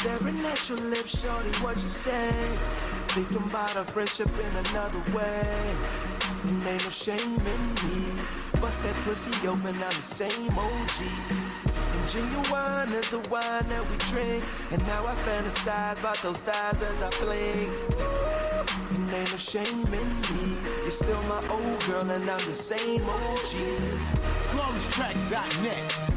Staring at your lips, shorty, what you say? Thinking about our friendship in another way. And ain't no shame in me. Bust that pussy open, I'm the same OG. And genuine is the wine that we drink. And now I fantasize about those thighs as I fling. And ain't no shame in me. You're still my old girl and I'm the same OG. GloriousTracks.net.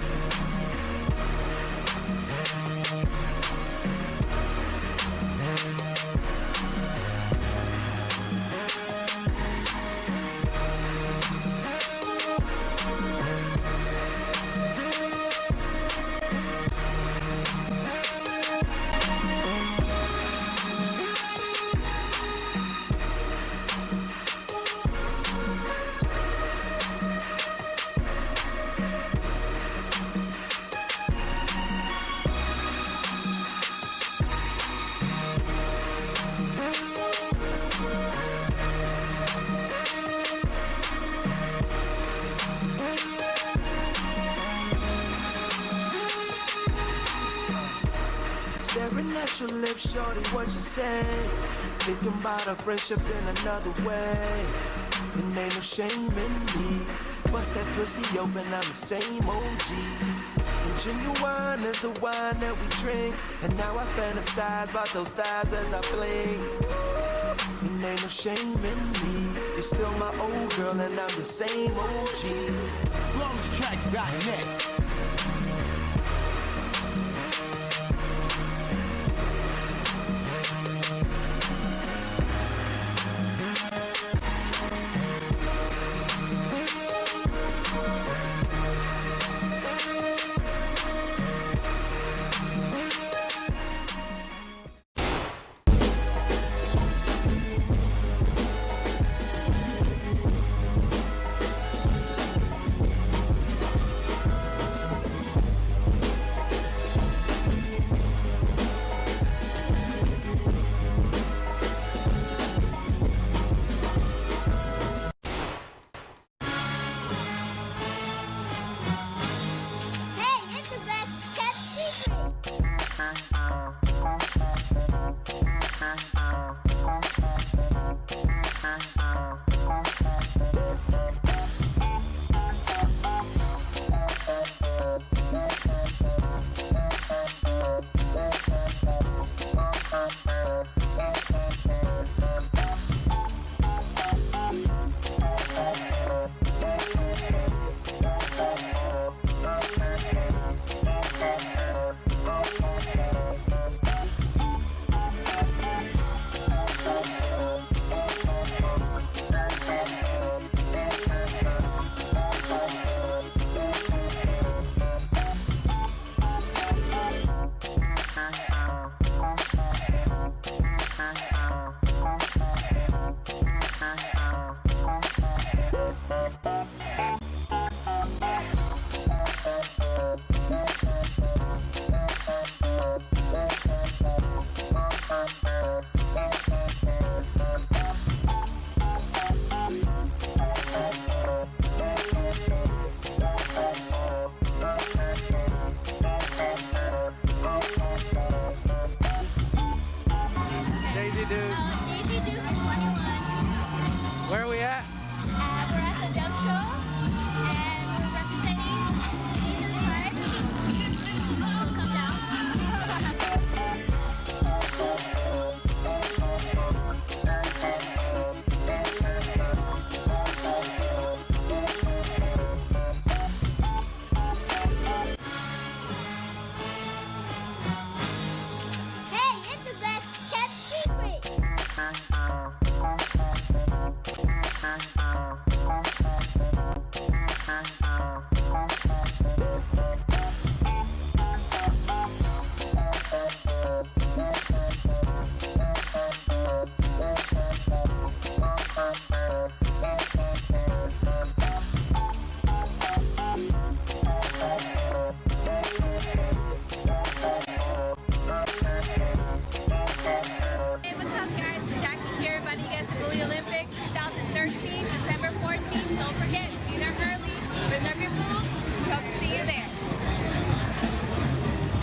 Bust your lips, shorty, what you say? Thinking about our friendship in another way. And ain't no shame in me. Bust that pussy open, I'm the same OG. And genuine is the wine that we drink. And now I fantasize about those thighs as I blink. And ain't no shame in me. You're still my old girl and I'm the same OG. Longstracks.net.